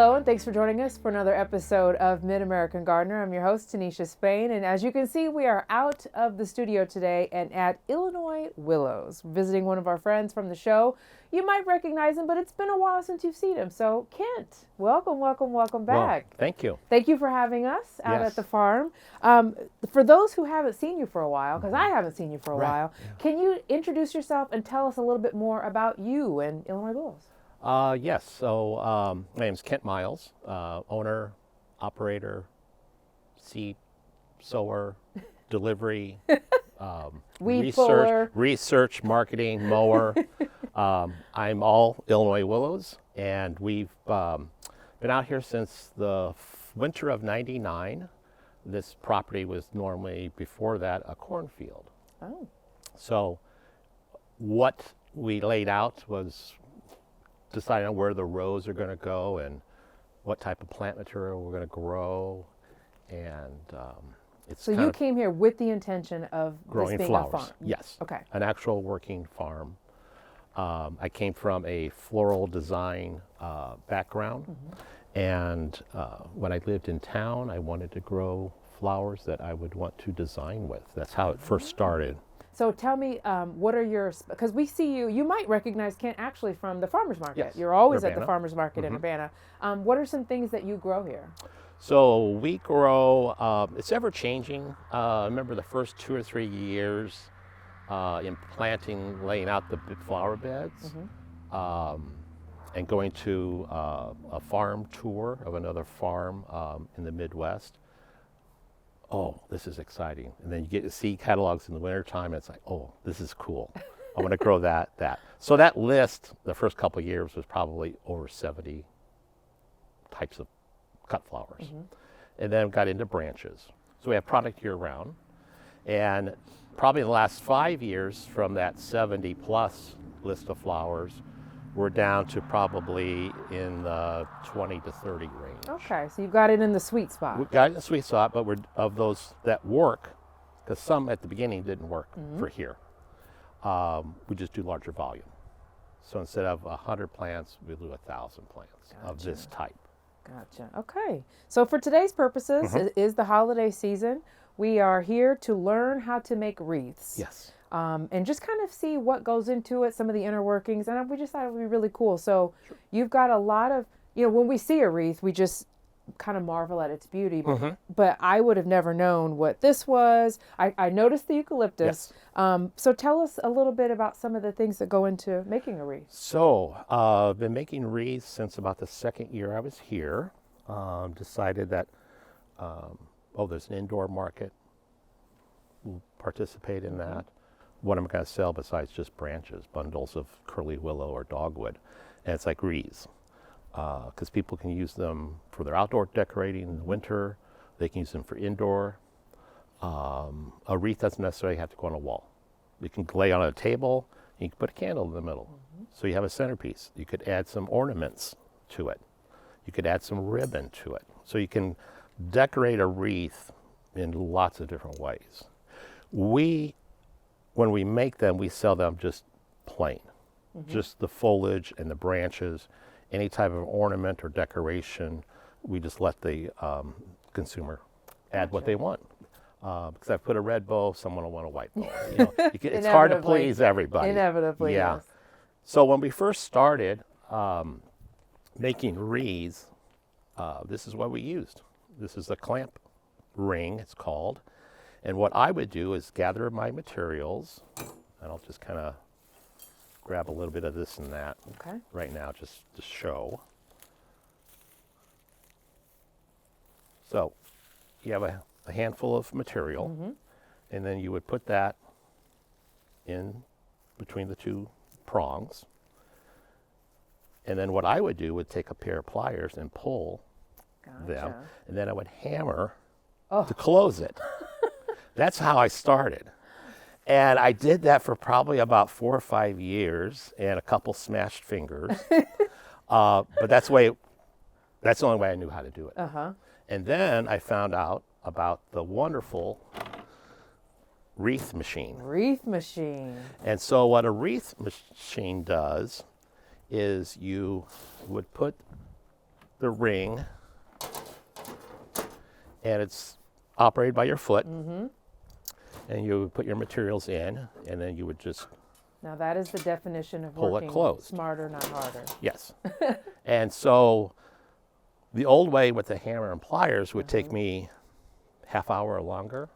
Hello, and thanks for joining us for another episode of Mid-American Gardener. I'm your host, Tanisha Spain, and as you can see, we are out of the studio today and at Illinois Willows, visiting one of our friends from the show. You might recognize him, but it's been a while since you've seen him. So, Kent, welcome back. Well, thank you. Thank you for having us out Yes. at the farm. For those who haven't seen you for a while, because I haven't seen you for a while, can you introduce yourself and tell us a little bit more about you and Illinois Willows? Yes, so my name's Kent Miles, owner, operator, seed sower, delivery, Weed puller. research, marketing, mower. I'm all Illinois Willows, and we've been out here since the winter of '99. This property was normally, before that, a cornfield. Oh. So what we laid out was deciding on where the rows are going to go and what type of plant material we're going to grow, and it's So kind you of came here with the intention of growing this being flowers. a farm? Yes. Okay. An actual working farm. I came from a floral design background, and when I lived in town, I wanted to grow flowers that I would want to design with. That's how it first started. So tell me, what are your, because we see you, you might recognize Kent actually from the farmer's market. Yes, You're always at the Urbana. farmer's market in Urbana. What are some things that you grow here? So we grow, it's ever changing. I remember the first 2 or 3 years in planting, laying out the flower beds, and going to a farm tour of another farm in the Midwest. Oh, this is exciting. And then you get to see catalogs in the wintertime, and it's like, oh, this is cool. I want to grow that. So that list, the first couple of years, was probably over 70 types of cut flowers. And then got into branches. So we have product year round. And probably in the last 5 years, from that 70 plus list of flowers, we're down to probably in the 20 to 30 range. Okay, so you've got it in the sweet spot. We've got it in the sweet spot, but we're of those that work, because some at the beginning didn't work for here. We just do larger volume. So instead of 100 plants, we do 1,000 plants of this type. Gotcha. Okay. So for today's purposes, it is the holiday season. We are here to learn how to make wreaths. Yes. And just kind of see what goes into it, some of the inner workings. And we just thought it would be really cool. So you've got a lot of, when we see a wreath, we just kind of marvel at its beauty. But I would have never known what this was. I noticed the eucalyptus. Yes. So tell us a little bit about some of the things that go into making a wreath. So I've been making wreaths since about the second year I was here. Decided that, there's an indoor market. We'll participate in that. What am I going to sell besides just branches, bundles of curly willow or dogwood? And it's like wreaths, because people can use them for their outdoor decorating in the winter. They can use them for indoor. A wreath doesn't necessarily have to go on a wall. You can lay on a table, and you can put a candle in the middle. So you have a centerpiece. You could add some ornaments to it. You could add some ribbon to it. So you can decorate a wreath in lots of different ways. When we make them, we sell them just plain. Just the foliage and the branches, any type of ornament or decoration, we just let the consumer add what they want. Because I put a red bow, someone will want a white bow. It's hard to please everybody. Inevitably, yeah. yes. So when we first started making wreaths, this is what we used. This is a clamp ring, it's called. And what I would do is gather my materials, and I'll just kind of grab a little bit of this and that right now just to show. So you have a handful of material, and then you would put that in between the two prongs. And then what I would do would take a pair of pliers and pull them, and then I would hammer to close it. That's how I started. And I did that for probably about 4 or 5 years and a couple smashed fingers. But that's the only way I knew how to do it. And then I found out about the wonderful wreath machine. Wreath machine. And so what a wreath machine does is you would put the ring, and it's operated by your foot. And you would put your materials in, and then you would just Now that is the definition of pull it working closed. smarter, not harder. Yes. And so the old way with the hammer and pliers would take me half hour or longer.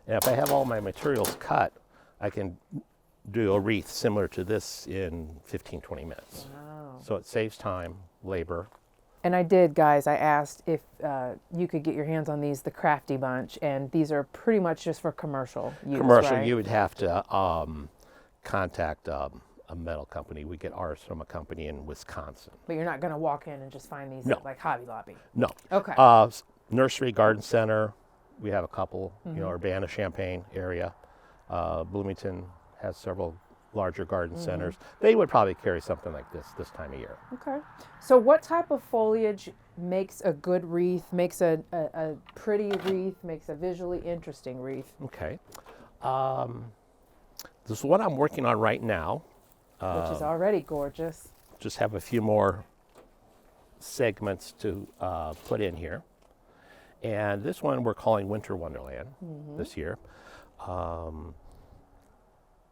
And if I have all my materials cut, I can do a wreath similar to this in 15, 20 minutes. Wow. So it saves time, labor. And I did, guys. I asked if you could get your hands on these, the Crafty Bunch, and these are pretty much just for commercial use, Commercial, right? you would have to contact a metal company. We get ours from a company in Wisconsin. But you're not going to walk in and just find these No. at like Hobby Lobby. No. Okay. Nursery, garden center, we have a couple, Urbana-Champaign area. Bloomington has several larger garden centers. They would probably carry something like this time of year. Okay. So what type of foliage makes a good wreath, makes a pretty wreath, makes a visually interesting wreath? Okay. This is what I'm working on right now. Which is already gorgeous. Just have a few more segments to put in here. And this one we're calling Winter Wonderland this year.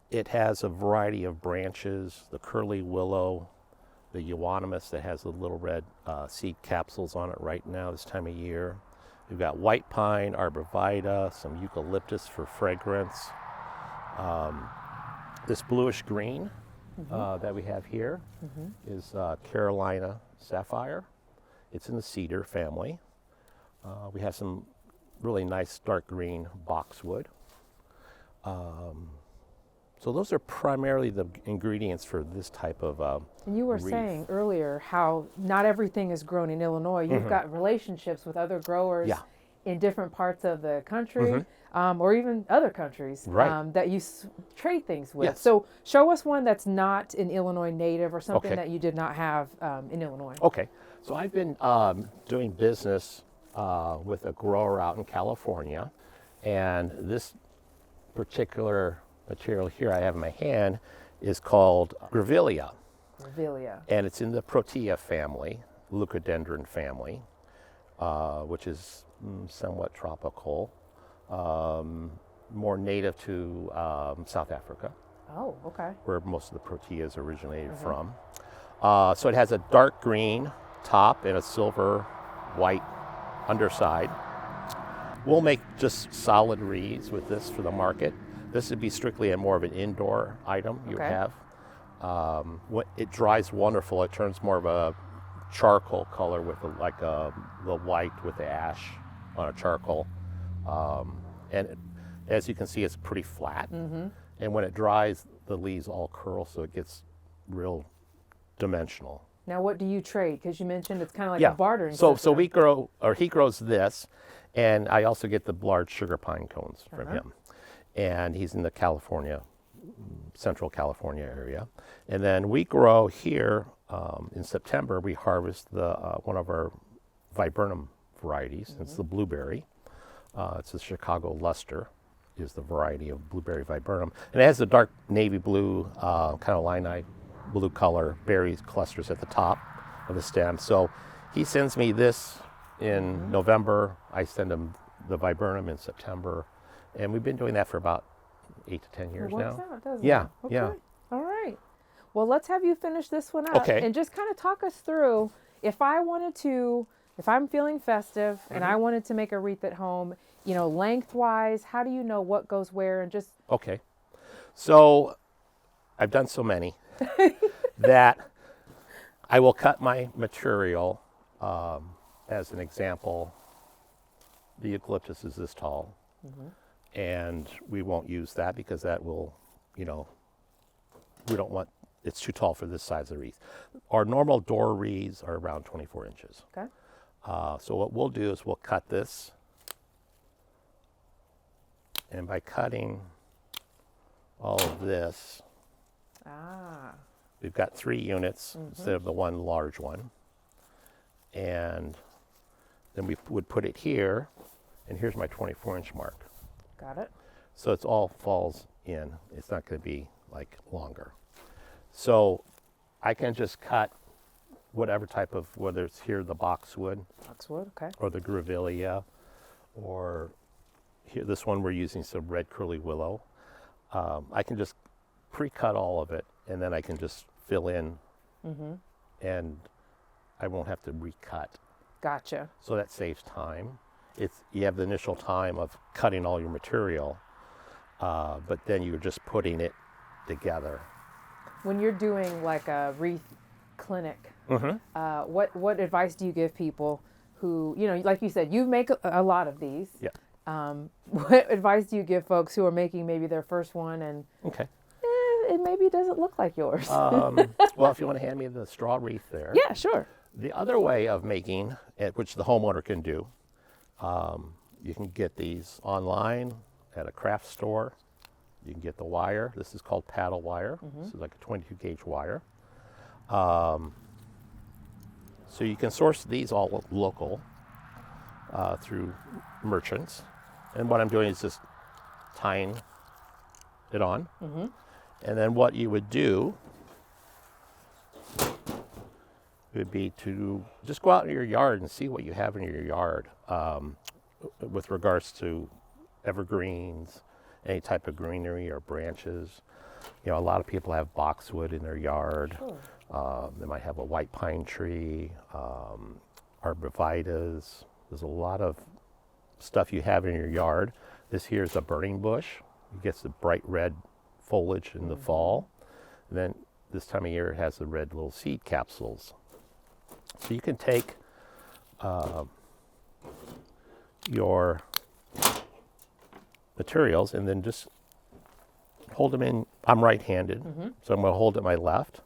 It has a variety of branches, the curly willow, the euonymus that has the little red seed capsules on it right now this time of year. We've got white pine, arborvitae, some eucalyptus for fragrance. This bluish green that we have here is Carolina sapphire. It's in the cedar family. We have some really nice dark green boxwood. So those are primarily the ingredients for this type of And you were wreath. saying earlier how not everything is grown in Illinois. You've got relationships with other growers Yeah. in different parts of the country, or even other countries Right. that you trade things with. Yes. So show us one that's not an Illinois native or something Okay. that you did not have in Illinois. Okay, so I've been doing business with a grower out in California, and this particular material here I have in my hand is called Grevillea, Grevillea. and it's in the Protea family, Leucodendron family, which is somewhat tropical, more native to South Africa, Oh, okay. where most of the Proteas originated from. So it has a dark green top and a silver white underside. We'll make just solid wreaths with this for the market. This would be strictly more of an indoor item you Okay. have. It dries wonderful. It turns more of a charcoal color with the white with the ash on a charcoal. As you can see, it's pretty flat. And when it dries, the leaves all curl, so it gets real dimensional. Now, what do you trade? Because you mentioned it's kind of like a bartering So system. we grow, or he grows this, and I also get the large sugar pine cones from him. And he's in the Central California area. And then we grow here in September. We harvest one of our viburnum varieties. It's the blueberry. It's the Chicago Luster is the variety of blueberry viburnum, and it has the dark navy blue, kind of lilac blue color berry clusters at the top of the stem. So he sends me this in November. I send him the viburnum in September, and we've been doing that for about 8 to 10 years It works now. out, doesn't Yeah, it? Okay. yeah. All right. Well, let's have you finish this one up. Okay. And just kind of talk us through if I'm feeling festive and I wanted to make a wreath at home, lengthwise, how do you know what goes where and just. Okay. So I've done so many that I will cut my material. As an example, the eucalyptus is this tall, and we won't use that because that will, we don't want, it's too tall for this size of wreath. Our normal door wreaths are around 24 inches. Okay. So what we'll do is we'll cut this, and by cutting all of this, we've got 3 units instead of the one large one. And then we would put it here, and here's my 24-inch mark. Got it. So it's all falls in. It's not going to be like longer. So I can just cut whatever type of, whether it's here the boxwood Boxwood, okay. or the grevillea, or here, this one we're using some red curly willow. I can just pre-cut all of it, and then I can just fill in, and I won't have to recut. Gotcha. So that saves time. You have the initial time of cutting all your material, but then you're just putting it together. When you're doing like a wreath clinic, what advice do you give people who, like you said, you make a lot of these. Yeah. What advice do you give folks who are making maybe their first one and Okay. it maybe doesn't look like yours? Well, if you want to hand me the straw wreath there. Yeah, sure. The other way of making, which the homeowner can do, you can get these online at a craft store. You can get the wire. This is called paddle wire. This is like a 22 gauge wire. So you can source these all local through merchants. And what I'm doing is just tying it on. And then what you would do would be to just go out in your yard and see what you have in your yard with regards to evergreens, any type of greenery or branches. A lot of people have boxwood in their yard. Sure. They might have a white pine tree, arborvitaes. There's a lot of stuff you have in your yard. This here is a burning bush. It gets the bright red foliage in the fall. And then this time of year it has the red little seed capsules. So you can take your materials and then just hold them in. I'm right-handed, so I'm going to hold it my left.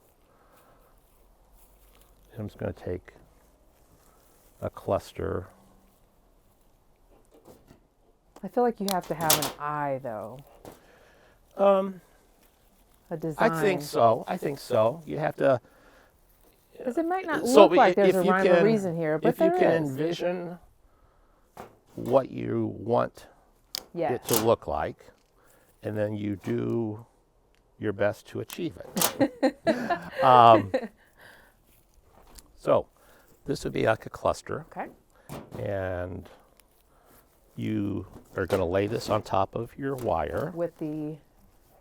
And I'm just going to take a cluster. I feel like you have to have an eye, though. A design. I think so. You have to. Because it might not So look like there's if a you rhyme or reason here, but if you there can is. envision what you want Yes. it to look like, and then you do your best to achieve it. So this would be like a cluster, Okay. and you are going to lay this on top of your wire. With the.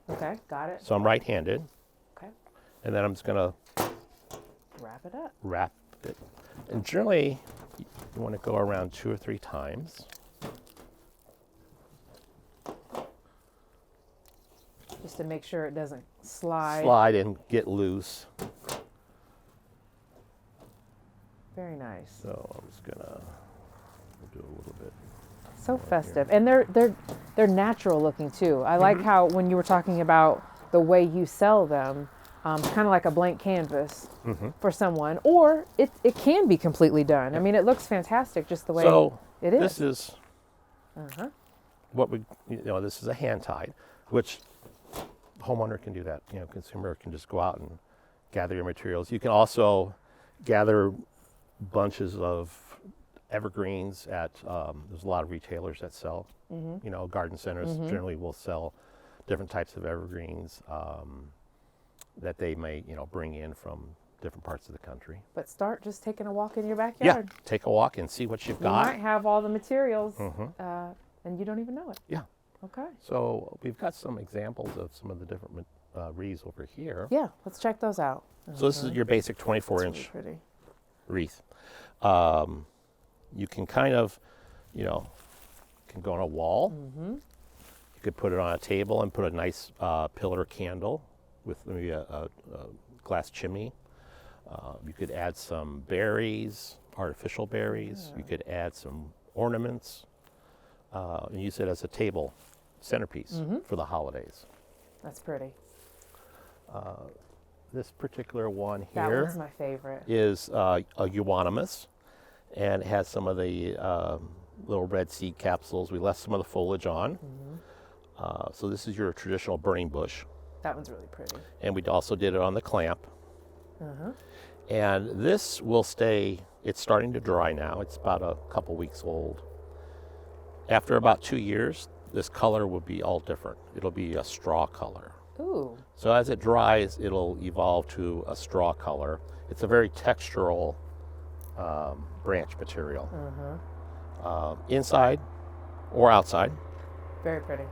Okay, got it. So I'm right-handed, Okay. and then I'm just going to Wrap it up. wrap it. And generally, you want to go around 2 or 3 times. Just to make sure it doesn't slide. Slide and get loose. Very nice. So I'm just gonna do a little bit. So festive, and they're natural looking too. I like how when you were talking about the way you sell them, kind of like a blank canvas for someone, or it can be completely done. I mean, it looks fantastic just the way So it is. this is what we, this is a hand tied, which homeowner can do that. Consumer can just go out and gather your materials. You can also gather bunches of evergreens at, there's a lot of retailers that sell, garden centers generally will sell different types of evergreens that they may, bring in from different parts of the country. But start just taking a walk in your backyard. Yeah, take a walk and see what you've You got. might have all the materials, and you don't even know it. Yeah. Okay. So we've got some examples of some of the different wreaths over here. Yeah, let's check those out. So this is your basic 24-inch Really pretty. wreath. You can kind of, can go on a wall. You could put it on a table and put a nice pillar candle with maybe a glass chimney. You could add some berries, artificial berries. You could add some ornaments and use it as a table centerpiece for the holidays. That's pretty. This particular one That here one's my favorite. is a euonymus, and it has some of the little red seed capsules. We left some of the foliage on. So this is your traditional burning bush. That one's really pretty. And we also did it on the clamp. And this will stay, it's starting to dry now. It's about a couple weeks old. After about 2 years, this color will be all different. It'll be a straw color. Ooh. So as it dries, it'll evolve to a straw color. It's a very textural branch material. Inside or outside. Very pretty.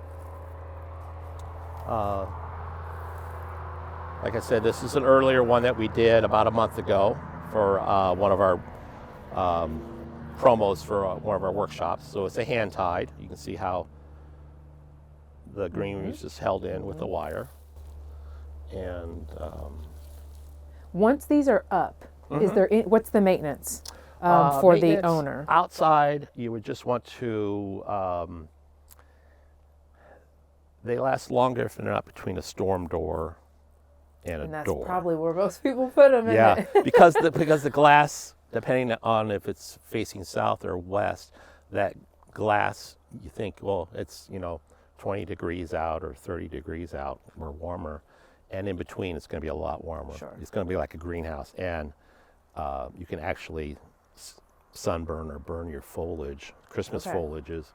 Like I said, this is an earlier one that we did about a month ago for one of our promos for one of our workshops. So it's a hand tied. You can see how the green is just held in with the wire. And once these are up, is there what's the maintenance for the maintenance owner? Outside, you would just want to. They last longer if they're not between a storm door and a And that's door. probably where most people put them. Yeah, Isn't it? because the glass, depending on if it's facing south or west, that glass, you think, well, it's 20 degrees out or 30 degrees out or warmer, and in between it's going to be a lot warmer. Sure. It's going to be like a greenhouse, and you can actually sunburn or burn your foliage, Christmas Okay. foliages,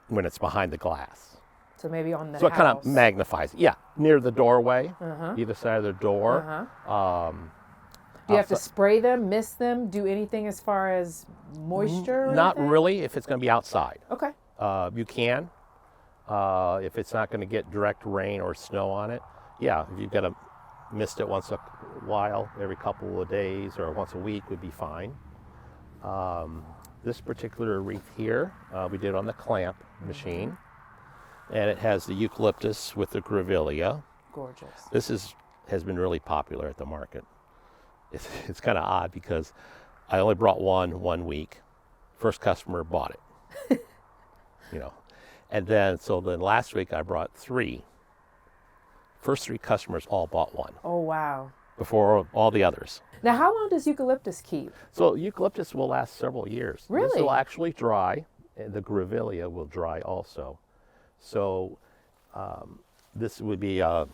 when it's behind the glass. So maybe on the So it kind house. of magnifies it. Yeah, near the doorway, either side of the door. Do you have to spray them, mist them, do anything as far as moisture? or Not anything? really if it's going to be outside. Okay. You can, if it's not going to get direct rain or snow on it. Yeah, if you've got to mist it once a while, every couple of days or once a week would be fine. This particular wreath here, we did on the clamp machine, and it has the eucalyptus with the grevillea. Gorgeous. This has been really popular at the market. It's kind of odd because I only brought one week. First customer bought it. And then last week I brought 3. First 3 customers all bought one Oh, wow. before all the others. Now, how long does eucalyptus keep? So eucalyptus will last several years. This Really? will actually dry, and the grevillea will dry also. So this would be 2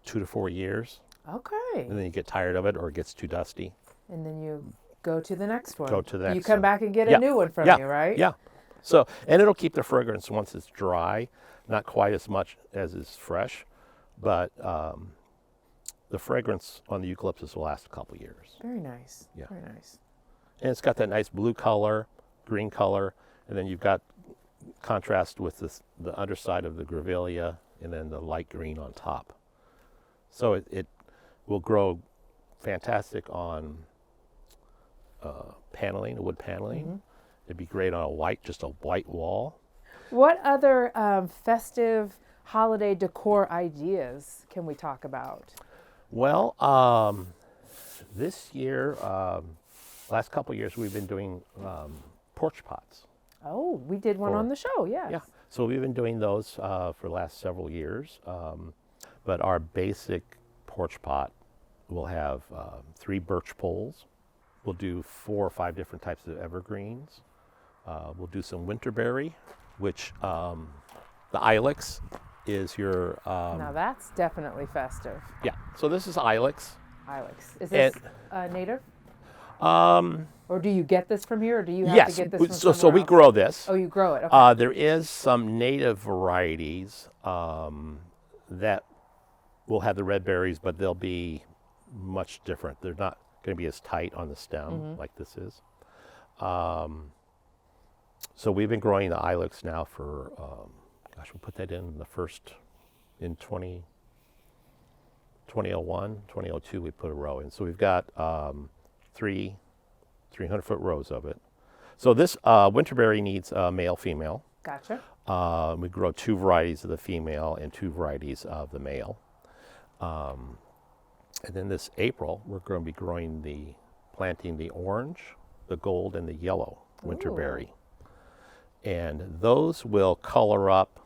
to 4 years, Okay. and then you get tired of it or it gets too dusty. And then you go to the next one. Go to the You next come one. back and get Yeah. a new one from Yeah. you, right? Yeah. So, and it'll keep the fragrance once it's dry, not quite as much as is fresh, but the fragrance on the eucalyptus will last a couple years. Very nice. Yeah. Very nice. And it's got that nice blue color, green color, and then you've got contrast with the underside of the grevillea and then the light green on top. So it will grow fantastic on paneling, wood paneling. It'd be great on just a white wall. What other festive holiday decor ideas can we talk about? Well, this year, last couple of years, we've been doing porch pots. Oh, we did one on the show, yes. Yeah, so we've been doing those for the last several years. But our basic porch pot will have 3 birch poles. We'll do 4 or 5 different types of evergreens. We'll do some winterberry, which the ilex is your... Now that's definitely festive. yeah, so this is ilex. Ilex. Is this native? Or do you get this from here, or do you have Yes, to get this from so somewhere we else? grow this. Oh, you grow it. Okay. There is some native varieties that will have the red berries, but they'll be much different. They're not going to be as tight on the stem like this is. So we've been growing the ilex now for, we put that in in 2001, 2002, we put a row in. So we've got 3 300-foot rows of it. So this winterberry needs male, female. Gotcha. We grow 2 varieties of the female and 2 varieties of the male. And then this April, we're going to be planting the orange, the gold, and the yellow winterberry. And those will color up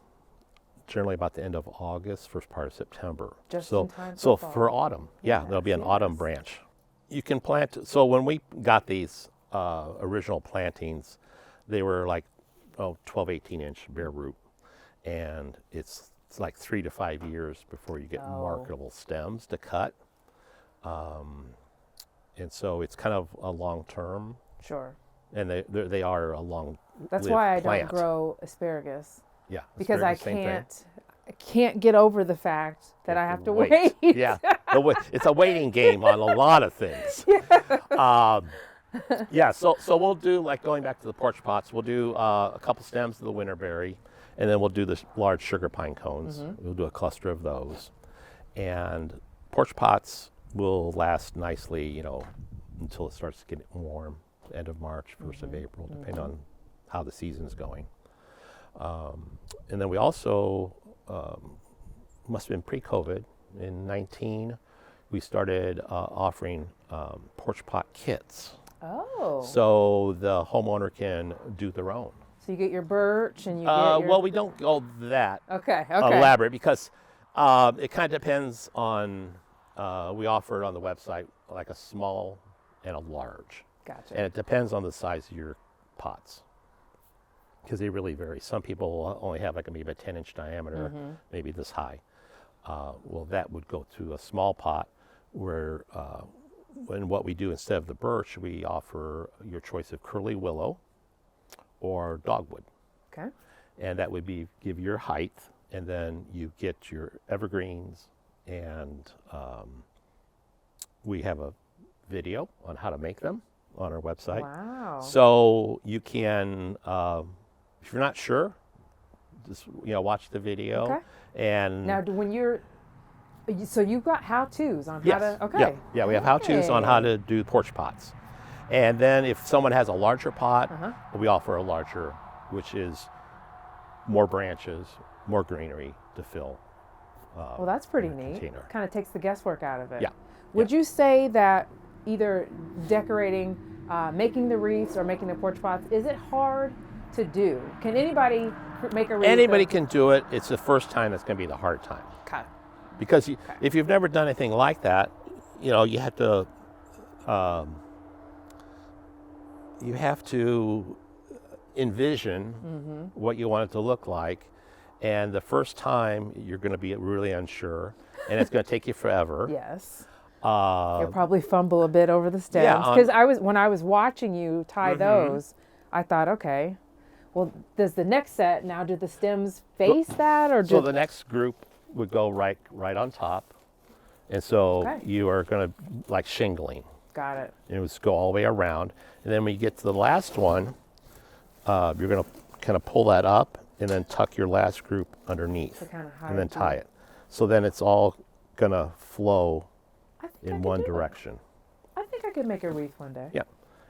generally about the end of August, first part of September. Just so, in time so for fall. for autumn, there'll be an Yes, autumn yes. branch. You can plant, so when we got these original plantings, they were like 12, 18-inch bare root. And it's like 3 to 5 years before you get marketable stems to cut. And so it's kind of a long term, Sure. and they are a long. That's why I plant. don't grow asparagus. Yeah, Because I asparagus, same thing. can't, can't get over the fact that I have to wait. Yeah, it's a waiting game on a lot of things. Yeah, so we'll do, like going back to the porch pots, we'll do a couple stems of the winterberry, and then we'll do the large sugar pine cones. We'll do a cluster of those. And porch pots will last nicely, you know, until it starts to get warm, end of March, 1st of April, depending on how the season's going. And then we also, must have been pre-COVID, in 19, we started offering porch pot kits. Oh. So the homeowner can do their own. So you get your birch and you get your... Well, we don't go that Okay. elaborate because it kind of depends on, we offer it on the website like a small and a large. Gotcha. And it depends on the size of your pots because they really vary. Some people only have like maybe a 10-inch diameter, maybe this high. Well, that would go to a small pot where when what we do instead of the birch, we offer your choice of curly willow or dogwood. Okay. And that would be give your height, and then you get your evergreens, and we have a video on how to make them on our website. Wow. So you can, if you're not sure, just watch the video. Okay. And Now, when you're... So you've got how-tos on how yes, to... Okay. yeah, we have how-tos on how to do porch pots. And then if someone has a larger pot, we offer a larger, which is more branches, more greenery to fill. Well, that's pretty neat. Container. Kind of takes the guesswork out of it. Yeah. Would you say that either decorating, making the wreaths or making the porch pots, is it hard to do? Can anybody make a wreath? Anybody can do it. It's the first time that's going to be the hard time. Okay. Because if you've never done anything like that, you have to envision what you want it to look like. And the first time you're going to be really unsure, and it's going to take you forever. Yes. You'll probably fumble a bit over the stems. Because when I was watching you tie those, I thought, okay, well, does the next set now, do the stems face that? Or so the next group would go right on top. And so you are going to, like shingling. Got it. And it would go all the way around. And then when you get to the last one, you're going to kind of pull that up and then tuck your last group underneath. So kind of hide and then tie it. So then it's all going to flow in one direction. I think I could make a wreath one day. Yeah.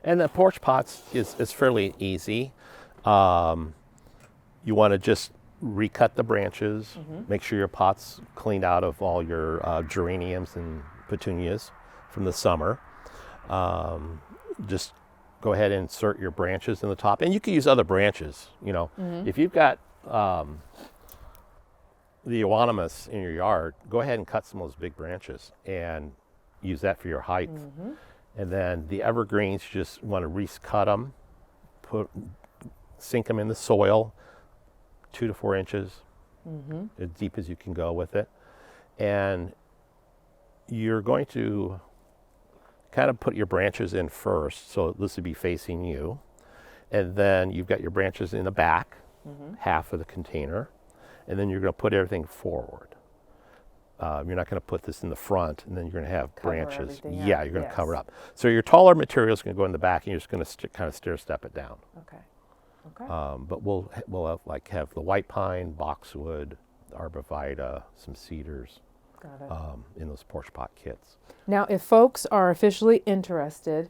And the porch pots is fairly easy. You want to just recut the branches, make sure your pot's cleaned out of all your geraniums and petunias from the summer. Just go ahead and insert your branches in the top, and you can use other branches. If you've got the euonymus in your yard, go ahead and cut some of those big branches and use that for your height. And then the evergreens, you just want to recut them, sink them in the soil, 2 to 4 inches, as deep as you can go with it. And you're going to kind of put your branches in first, so this would be facing you. And then you've got your branches in the back, half of the container, and then you're going to put everything forward. You're not going to put this in the front, and then you're going to have branches. Yeah, you're going to cover up. So your taller material is going to go in the back, and you're just going to kind of stair step it down. Okay. But we'll have the white pine, boxwood, arborvitae, some cedars. Got it. In those porch pot kits. Now, if folks are officially interested,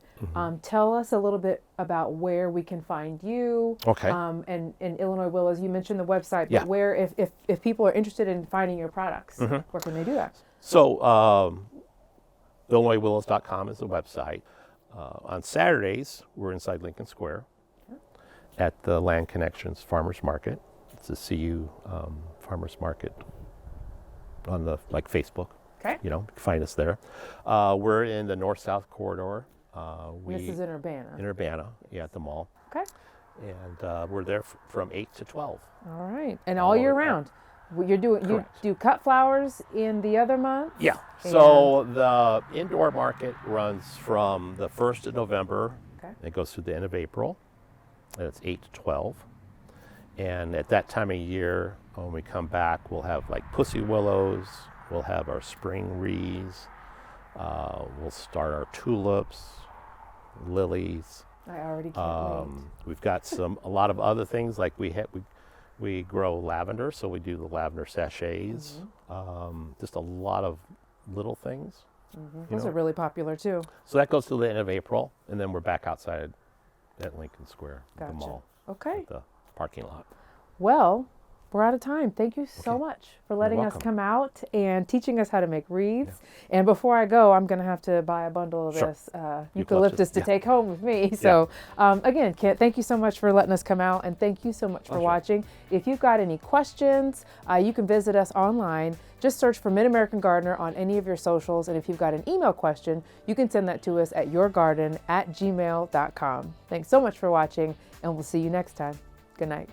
tell us a little bit about where we can find you. Okay. And Illinois Willows, you mentioned the website, but where, if people are interested in finding your products, where can they do that? So, IllinoisWillows.com is the website. On Saturdays, we're inside Lincoln Square at the Land Connections Farmers Market. It's a CU Farmers Market on the Facebook. Okay. You can find us there. We're in the north-south corridor. This is in Urbana. In Urbana, at the mall. Okay. And we're there from 8 to 12. All right. And all year round. You do cut flowers in the other months? Yeah. So the indoor market runs from the 1st of November. Okay. And it goes through the end of April. And it's 8 to 12. And at that time of year, when we come back, we'll have like pussy willows, we'll have our spring reeds, we'll start our tulips, lilies. I already can't wait. We've got a lot of other things like we grow lavender, so we do the lavender sachets. Just a lot of little things. Those are really popular too. So that goes to the end of April, and then we're back outside at Lincoln Square, Gotcha. the mall, Okay. the parking lot. Well, we're out of time. Thank you so Okay. much for letting us welcome. come out and teaching us how to make wreaths. And before I go, I'm going to have to buy a bundle of Sure. this Eucalyptus, eucalyptus to yeah. take home with me. So again, Kent, thank you so much for letting us come out, and thank you so much for Sure. watching. If you've got any questions, you can visit us online. Just search for Mid-American Gardener on any of your socials. And if you've got an email question, you can send that to us at yourgarden@gmail.com. Thanks so much for watching, and we'll see you next time. Good night.